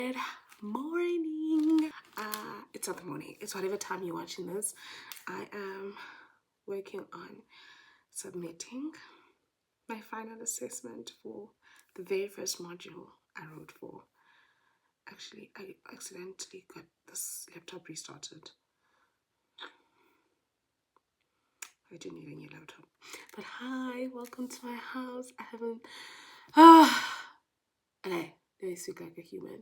Good morning. It's not the morning. It's whatever time you're watching this. I am working on submitting my final assessment for the very first module I wrote for. Actually, I accidentally got this laptop restarted. I do need a new laptop. But hi, welcome to my house. I haven't... Okay, let me speak like a human.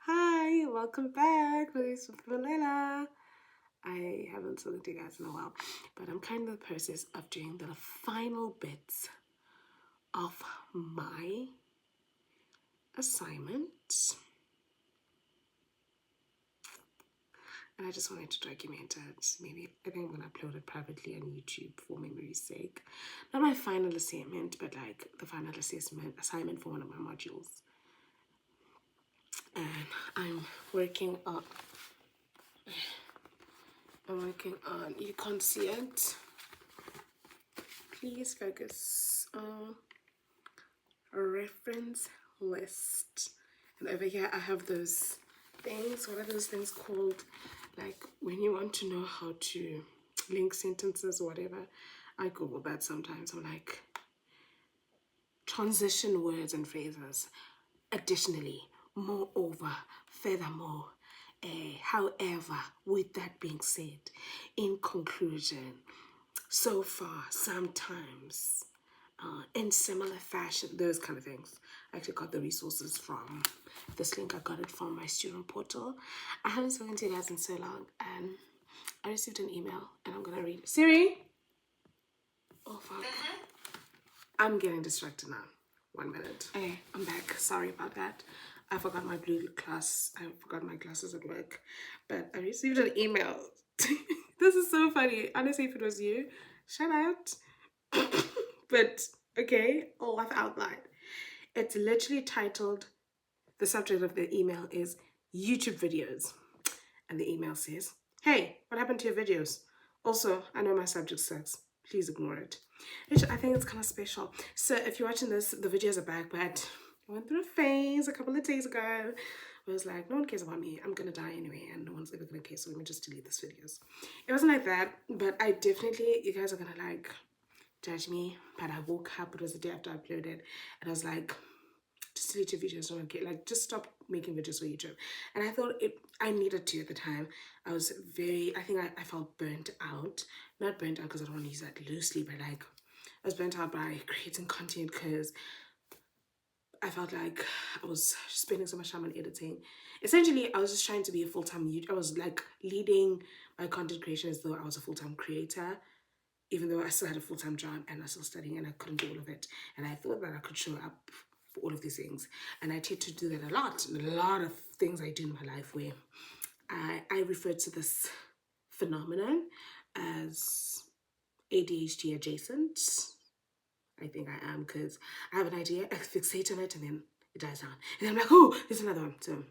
Hi, welcome back. My name is Valela. I haven't spoken to you guys in a while, but I'm kind of in the process of doing the final bits of my assignment. And I just wanted to document it. Maybe I think I'm going to upload it privately on YouTube for memory's sake. Not my final assignment, but like the final assignment for one of my modules. And I'm working on, you can't see it. Please focus on a reference list. And over here I have those things. What are those things called? Like when you want to know how to link sentences or whatever, I Google that sometimes. I'm like, transition words and phrases. Additionally, moreover, furthermore, however, with that being said, in conclusion, so far, sometimes, in similar fashion, those kind of things. I actually got the resources from this link. I got it from my student portal. I haven't spoken to you guys in so long, and I received an email, and I'm gonna read it. Siri! Oh, fuck. I'm getting distracted now. 1 minute. Okay, I'm back. Sorry about that. I forgot my I forgot my glasses at work, but I received an email. This is so funny. Honestly, if it was you, shout out. But okay, laugh out loud. It's literally titled, the subject of the email is YouTube videos. And the email says, hey, what happened to your videos? Also, I know my subject sucks. Please ignore it. Which I think it's kind of special. So if you're watching this, the videos are back, but I went through a phase a couple of days ago where I was like, no one cares about me. I'm going to die anyway, and no one's ever going to care, so let me just delete these videos. It wasn't like that, but I definitely, you guys are going to like judge me, but I woke up, it was the day after I uploaded, and I was like, just delete your videos, don't get, like, just stop making videos for YouTube. And I thought I needed to at the time. I was I think I felt burnt out. Not burnt out because I don't want to use that loosely, but like, I was burnt out by creating content because I felt like I was spending so much time on editing. Essentially, I was just trying to be a full-time YouTuber. I was like leading my content creation as though I was a full-time creator, even though I still had a full-time job and I was still studying and I couldn't do all of it. And I thought that I could show up for all of these things. And I tend to do that a lot of things I do in my life where I refer to this phenomenon as ADHD adjacent. I think I am, because I have an idea, I fixate on it, and then it dies down. And then I'm like, oh, there's another one. So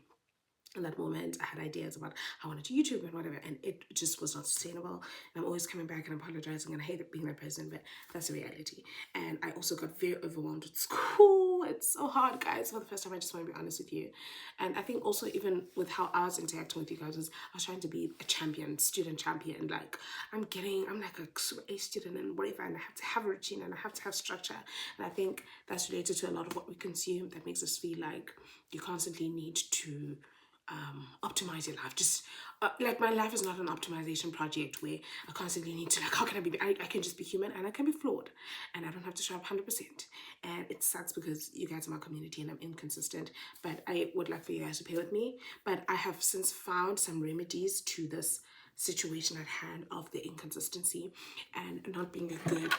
in that moment, I had ideas about how I wanted to YouTube and whatever, and it just was not sustainable. And I'm always coming back and apologizing, and I hate being that person, but that's the reality. And I also got very overwhelmed with school. It's so hard, guys. For the first time, I just want to be honest with you. And I think also even with how I was interacting with you guys, I was trying to be a champion, student champion. Like, I'm like a super A student and whatever, and I have to have a routine and I have to have structure. And I think that's related to a lot of what we consume that makes us feel like you constantly need to optimize your life. Just like, my life is not an optimization project where I constantly need to, like, how can I can just be human and I can be flawed and I don't have to show up 100%. And it sucks because you guys are my community and I'm inconsistent, but I would like for you guys to pay with me. But I have since found some remedies to this situation at hand of the inconsistency and not being a good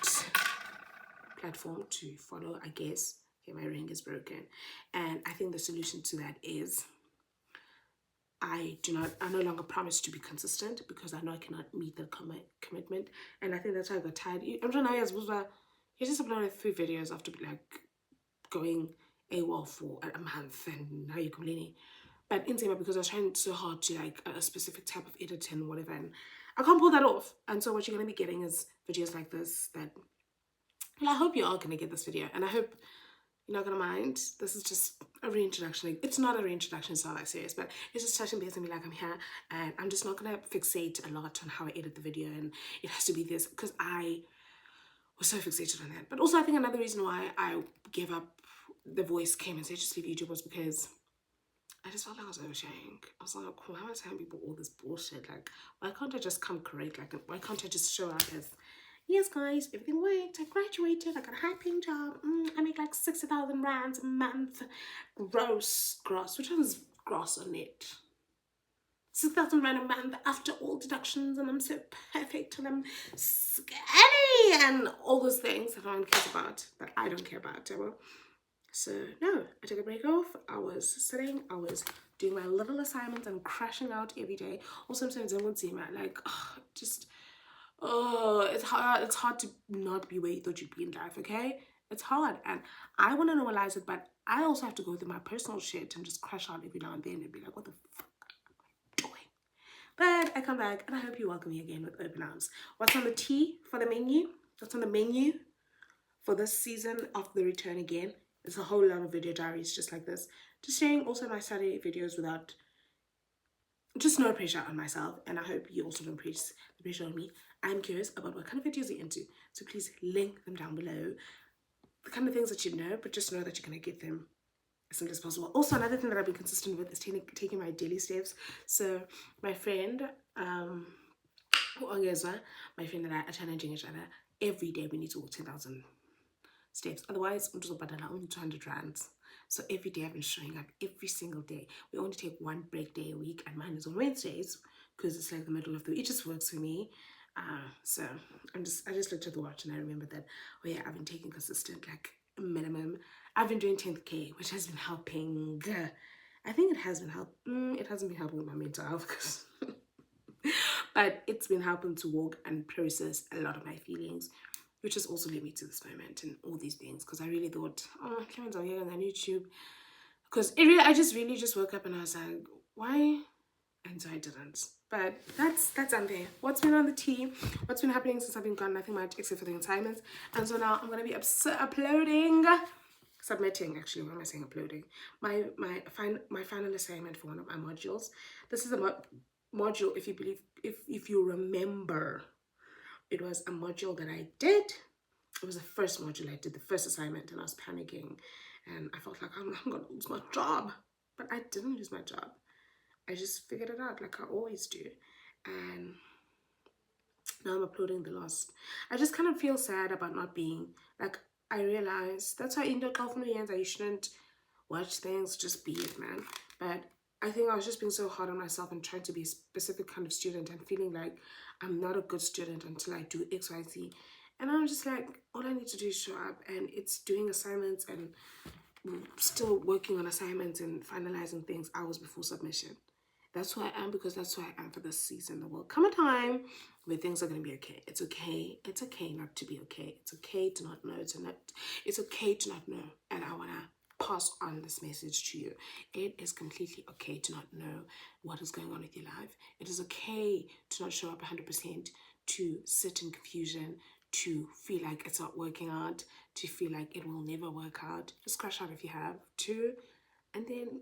platform to follow, I guess. Okay, my ring is broken. And I think the solution to that is I no longer promise to be consistent because I know I cannot meet the commitment. And I think that's why I got tired. I'm trying to you just uploaded 3 videos after like going AWOL for a month, and now you're complaining. But in same, because I was trying so hard to like a specific type of editing or whatever, and I can't pull that off. And so what you're going to be getting is videos like this that, well, I hope you're all going to get this video, and I hope You're not gonna mind. This is just a reintroduction. Like, it's not a reintroduction, it's not that serious, but it's just touching base and be like, I'm here, and I'm just not gonna fixate a lot on how I edit the video and it has to be this, because I was so fixated on that. But also, I think another reason why I gave up the voice came and said just leave YouTube was because I just felt like I was oversharing. I was like, why am I telling people all this bullshit? Like, why can't I just come correct? Like, why can't I just show up as, yes, guys, everything worked. I graduated. I got a high-paying job. I make like 60,000 rands a month. Gross. Which one's gross or net? 6,000 rand a month after all deductions, and I'm so perfect, and I'm skinny, and all those things that no one cares about, that I don't care about, ever. So no, I took a break off. I was sitting, I was doing my little assignments and crashing out every day. Also, sometimes I won't see my like, it's hard to not be where you thought you'd be in life, okay? It's hard, and I want to normalize it, but I also have to go through my personal shit and just crash out every now and then and be like, what the fuck am I doing? But I come back, and I hope you welcome me again with open arms. What's on the tea for the menu? What's on the menu for this season of The Return Again? It's a whole lot of video diaries just like this. Just sharing also my study videos without, just no pressure on myself. And I hope you also don't place the pressure on me. I'm curious about what kind of videos you're into. So please link them down below. The kind of things that you know, but just know that you're going to get them as soon as possible. Also, another thing that I've been consistent with is taking my daily steps. So my friend, my friend and I are challenging each other. Every day we need to walk 10,000 steps. Otherwise, I'm just about only 200 rands. So every day I've been showing up every single day. We only take one break day a week, and mine is on Wednesdays because it's like the middle of the week. It just works for me. So I just looked at the watch and I remembered that, oh yeah, I've been taking consistent, like minimum. I've been doing 10K, which has been helping. I think it has been helping. It hasn't been helping with my mental health because but it's been helping to walk and process a lot of my feelings, which has also led me to this moment and all these things, because I really thought, oh, Clemens, I'm here on YouTube, because I just really woke up and I was like, why? And so I didn't. But that's unfair. What's been on the tea? What's been happening since I've been gone? Nothing much except for the assignments. And so now I'm gonna be submitting, actually. What am I saying? Uploading my final assignment for one of my modules. This is a module. If you remember, it was a module that I did. It was the first module I did, the first assignment, and I was panicking, and I felt like I'm gonna lose my job, but I didn't lose my job. I just figured it out like I always do, and now I'm uploading the last. I just kind of feel sad about not being, like, I realize that's why in the California you shouldn't watch things, just be it, man. But I think I was just being so hard on myself and trying to be a specific kind of student and feeling like I'm not a good student until I do X, Y, Z. And I'm just like, all I need to do is show up, and it's doing assignments and still working on assignments and finalizing things hours before submission. That's who I am, because that's who I am for this season. There will come a time where things are going to be okay. It's okay. It's okay not to be okay. It's okay to not know. It's okay to not know. And I want to pass on this message to you. It is completely okay to not know what is going on with your life. It is okay to not show up 100%, to sit in confusion, to feel like it's not working out, to feel like it will never work out. Just crash out if you have to. And then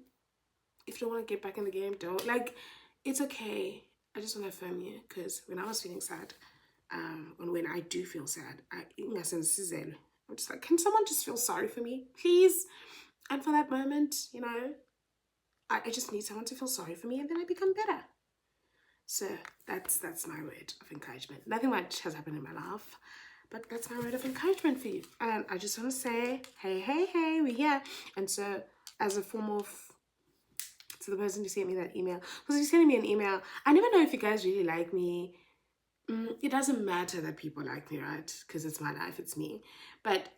if you don't want to get back in the game, don't. Like, it's okay. I just want to affirm you, because when I was feeling sad, and when I do feel sad, I'm just like, can someone just feel sorry for me, please? And for that moment, you know, I just need someone to feel sorry for me, and then I become better. So that's my word of encouragement. Nothing much has happened in my life, but that's my word of encouragement for you. And I just want to say, hey, we're here. And so, as a form of, to the person who sent me that email, because he's sending me an email, I never know if you guys really like me. It doesn't matter that people like me, right? Because it's my life, it's me. But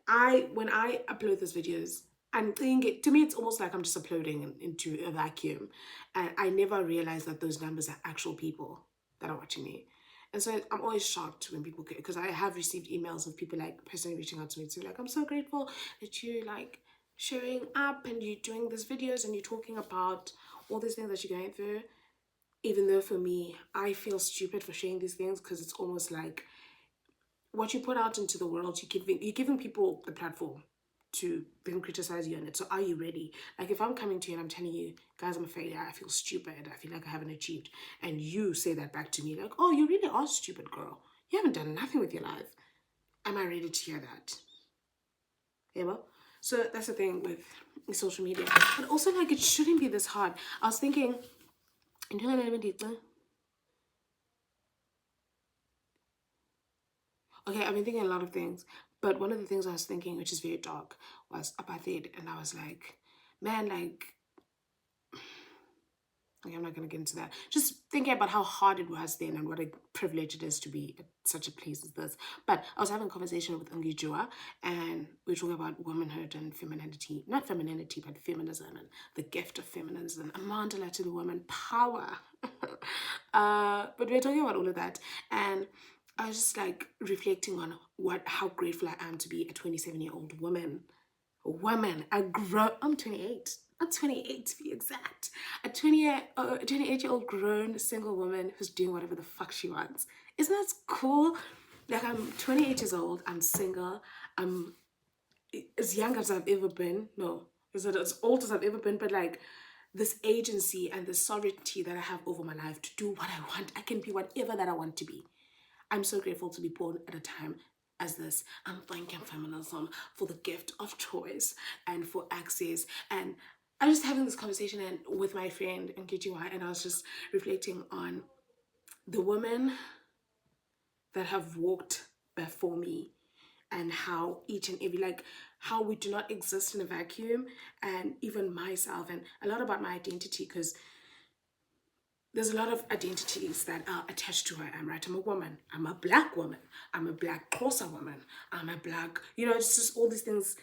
when I upload those videos, and to me, it's almost like I'm just uploading into a vacuum. And I never realize that those numbers are actual people that are watching me. And so I'm always shocked when people, because I have received emails of people like personally reaching out to me to like, I'm so grateful that you like showing up and you're doing these videos and you're talking about all these things that you're going through. Even though for me, I feel stupid for sharing these things, because it's almost like what you put out into the world, you're giving people the platform to then criticize you on it. So are you ready? Like if I'm coming to you and I'm telling you, guys, I'm a failure, I feel stupid, I feel like I haven't achieved, and you say that back to me, like, oh, you really are stupid, girl. You haven't done nothing with your life. Am I ready to hear that? Yeah, well, so that's the thing with social media. But also, like, it shouldn't be this hard. I was thinking, okay, I've been thinking a lot of things, but one of the things I was thinking, which is very dark, was apartheid, and I was like, man, like, okay, I'm not gonna get into that. Just thinking about how hard it was then and what a privilege it is to be at such a place as this. But I was having a conversation with Ngijua, and we were talking about womanhood and femininity, not femininity, but feminism and the gift of feminism, a mandala to the woman, power. But we were talking about all of that, and I was just like reflecting on how grateful I am to be a 27-year-old woman. I'm 28. I'm 28 to be exact. A 28-year-old grown single woman who's doing whatever the fuck she wants. Isn't that cool? Like, I'm 28 years old, I'm single, I'm as young as I've ever been. No, is it as old as I've ever been? But like, this agency and the sovereignty that I have over my life to do what I want. I can be whatever that I want to be. I'm so grateful to be born at a time as this. I'm thanking feminism for the gift of choice and for access. And I was just having this conversation with my friend in KGY, and I was just reflecting on the women that have walked before me, and how each and every, like, how we do not exist in a vacuum, and even myself, and a lot about my identity, because there's a lot of identities that are attached to who I am, right? I'm a woman. I'm a black woman. I'm a black Xhosa woman. I'm a black, it's just all these things,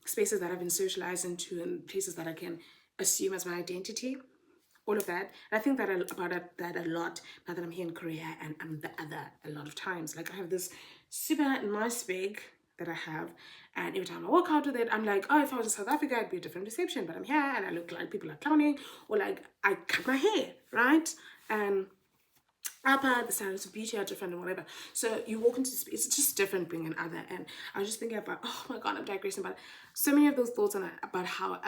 spaces that I've been socialized into and places that I can assume as my identity. All of that. And I think that about that a lot now that I'm here in Korea and I'm the other a lot of times. Like, I have this super nice bag that I have, and every time I walk out with it, I'm like, oh, if I was in South Africa, it'd be a different reception, but I'm here and I look like people are clowning, or like I cut my hair, right? And the standards of beauty are different and whatever. So you walk into space, it's just different being an other. And I was just thinking about, oh my God, I'm digressing, but so many of those thoughts about how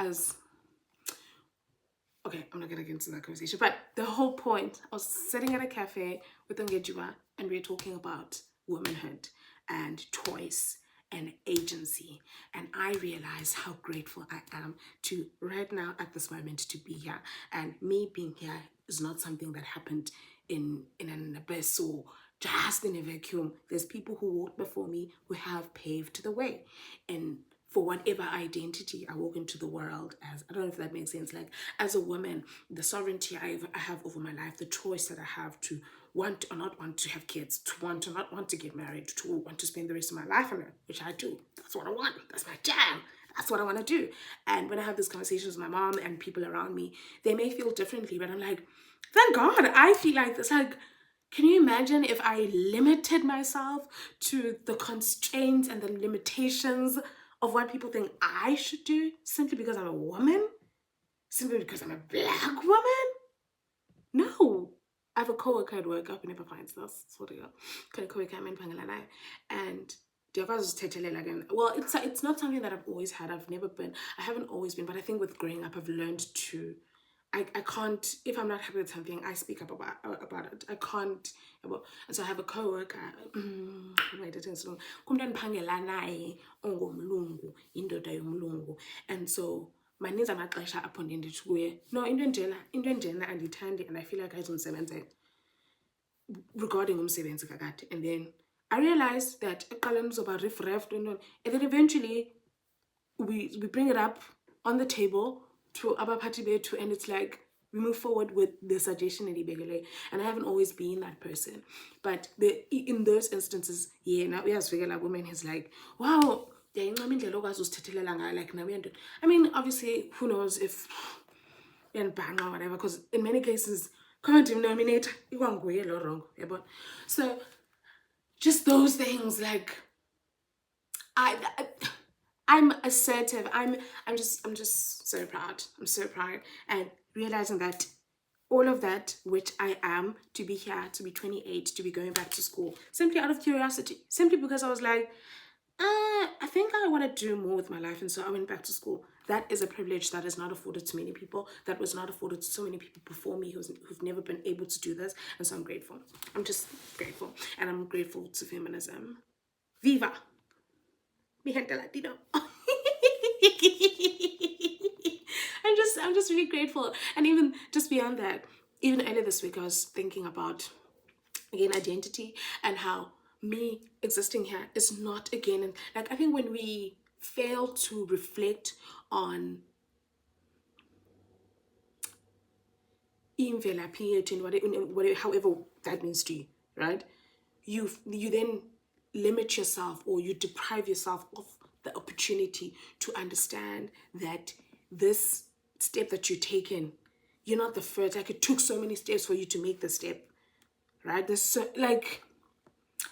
okay, I'm not gonna get into that conversation, but the whole point, I was sitting at a cafe with Ngejua, and we were talking about womanhood and choice and agency, and I realized how grateful I am to right now at this moment to be here. And me being here is not something that happened in an abyss or just in a vacuum. There's people who walked before me who have paved the way, and for whatever identity I walk into the world as. I don't know if that makes sense. Like, as a woman, the sovereignty I have over my life, the choice that I have to want or not want to have kids, to want or not want to get married, to want to spend the rest of my life on it, which I do. That's what I want. That's my jam. That's what I want to do. And when I have these conversations with my mom and people around me, they may feel differently, but I'm like, thank God I feel like this. Like, can you imagine if I limited myself to the constraints and the limitations of what people think I should do simply because I'm a woman? Simply because I'm a black woman? No. I have a co-worker at work who never finds this. Sort of, co-worker and again. Well, it's not something that I've always had. I haven't always been, but I think with growing up, I've learned to. I can't, if I'm not happy with something, I speak up about it. I can't. And so I have a co-worker. And so maninzi amaxesha apho ndiye ndithi kuye, no, into enjena andiyithandi, and I feel like ayizundisebenzela regarding umsebenzi kakade. And then I realized that ekuqaleni uzoba riff and then eventually we bring it up on the table to abaphathi bethu, and it's like we move forward with the suggestion elibekele. And I haven't always been that person, but in those instances, yeah, now uyazvikela women, he's like, wow, like, I mean, obviously, who knows if and bang or whatever, because in many cases, common denominator, wrong. So just those things, like, I'm assertive. I'm just so proud. I'm so proud, and realizing that all of that, which I am, to be here, to be 28, to be going back to school, simply out of curiosity, simply because I was like, I think I want to do more with my life, and so I went back to school. That is a privilege that is not afforded to many people. That was not afforded to so many people before me who've never been able to do this, and so I'm grateful. I'm just grateful, and I'm grateful to feminism. Viva, mi gente latino. I'm just really grateful, and even just beyond that, even earlier this week, I was thinking about again identity and how me existing here is not again, and like I think when we fail to reflect on imvelaphi yethu and whatever, however that means to you, right? You then limit yourself, or you deprive yourself of the opportunity to understand that this step that you're taking, you're not the first. Like, it took so many steps for you to make the step, right? There's so, like,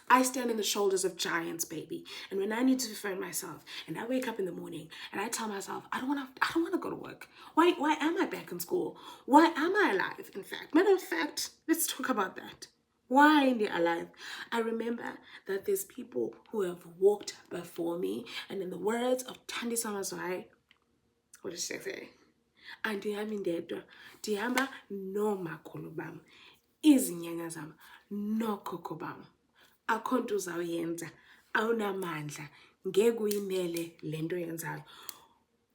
I stand on the shoulders of giants, baby. And when I need to defend myself, and I wake up in the morning and I tell myself, I don't want to go to work. Why am I back in school? Why am I alive? In fact, matter of fact, let's talk about that. Why am I alive? I remember that there's people who have walked before me, and in the words of Thandi Samazwai, what does she say? Andihamba ndedwa, ndihamba noomakhulu bam, izinyanya zam, nookhokho bam. Akho nto uzawuyenza, awunamandla, ngeke uyimele le nto yenzayo.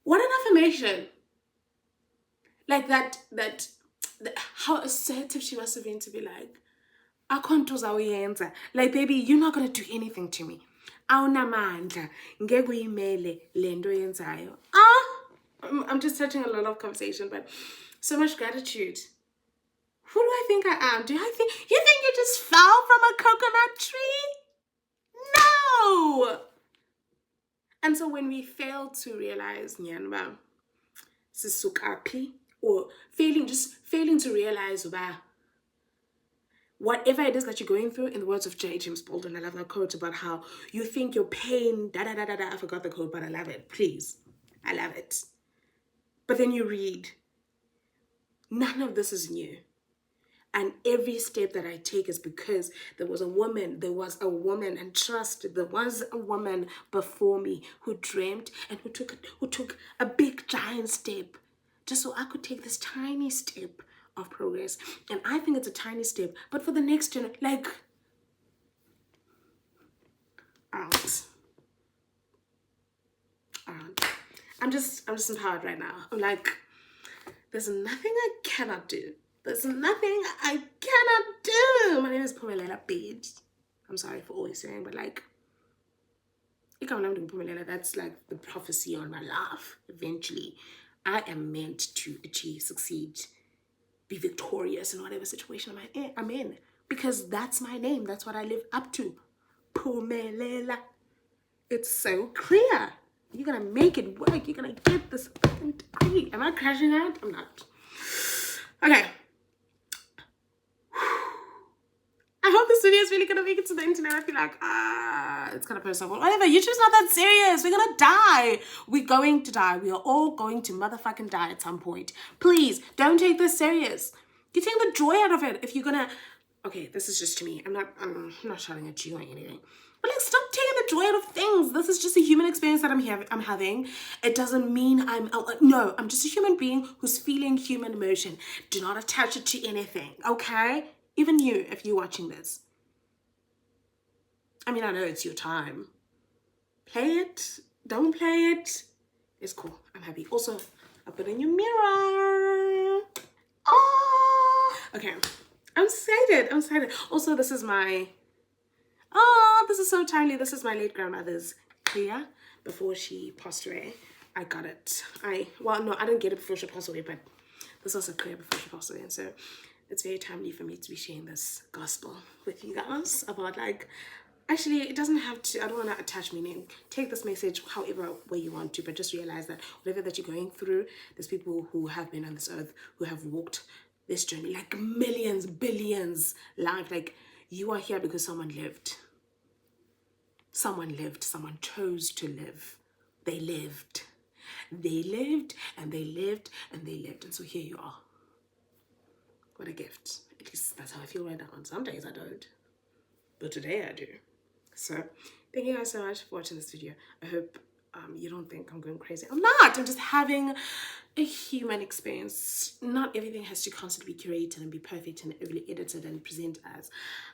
What an affirmation! Like that, how assertive she must have been to be like, akho nto uzawuyenza. Like, baby, you're not gonna do anything to me. Awunamandla, ngeke uyimele le nto yenzayo. I'm just touching a lot of conversation, but so much gratitude. Who do I think I am? You think you just fell from a coconut tree? No! And so when we fail to realize, Nyanba, sisukapi, or failing to realize whatever it is that you're going through, in the words of J. James Baldwin, I love that quote about how you think your pain, I forgot the quote, but I love it. Please. I love it. But then you read, none of this is new. And every step that I take is because there was a woman, and trust, there was a woman before me who dreamt and who took a big giant step just so I could take this tiny step of progress. And I think it's a tiny step, but for the next generation, like, I'm just empowered right now. I'm like, there's nothing I cannot do. There's nothing I cannot do. My name is Pumelela Page. I'm sorry for always saying, but like, that's like the prophecy on my life. Eventually, I am meant to achieve, succeed, be victorious in whatever situation I'm in. Because that's my name. That's what I live up to. Pumelela. It's so clear. You're gonna make it work. You're gonna get this fucking degree. Am I crashing out? I'm not. Okay. I hope this video is really gonna make it to the internet. I feel like, it's kind of personal. Whatever, YouTube's not that serious. We're gonna die. We're going to die. We are all going to motherfucking die at some point. Please, don't take this serious. You take the joy out of it if you're gonna... Okay, this is just to me. I'm not shouting at you or anything. But like, stop taking the joy out of things. This is just a human experience that I'm having. It doesn't mean no, I'm just a human being who's feeling human emotion. Do not attach it to anything, okay? Even you, if you're watching this. I mean, I know it's your time. Play it. Don't play it. It's cool. I'm happy. Also, I put in your mirror. Oh, okay. I'm excited. Also, this is my... Oh, this is so timely. This is my late grandmother's prayer before she passed away. I got it. I didn't get it before she passed away, but this was a prayer before she passed away. And so it's very timely for me to be sharing this gospel with you guys about, like, actually, it doesn't have to, I don't want to attach meaning. Take this message however way you want to, but just realize that whatever that you're going through, there's people who have been on this earth, who have walked this journey, like millions, billions life. Like, you are here because someone lived. Someone lived. Someone chose to live. They lived. They lived, and they lived, and they lived. And so here you are. What a gift. At least that's how I feel right now. And some days I don't. But today I do. So thank you guys so much for watching this video. I hope you don't think I'm going crazy. I'm not. I'm just having a human experience. Not everything has to constantly be curated and be perfect and overly edited and present as.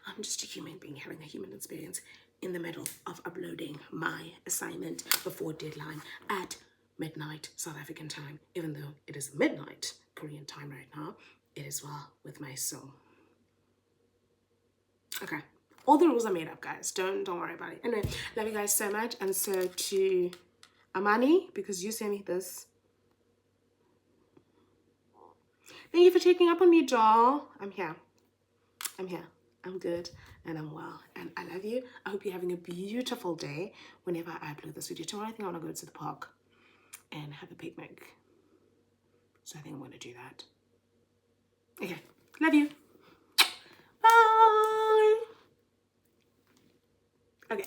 I'm just a human being having a human experience in the middle of uploading my assignment before deadline at midnight South African time. Even though it is midnight Korean time right now, it is well with my soul. Okay. All the rules are made up, guys. Don't worry about it. Anyway, love you guys so much. And so to Amani, because you sent me this. Thank you for checking up on me, doll. I'm here. I'm here. I'm good and I'm well. And I love you. I hope you're having a beautiful day whenever I upload this video. Tomorrow I think I want to go to the park and have a picnic. So I think I'm going to do that. Okay. Love you. Bye. Okay.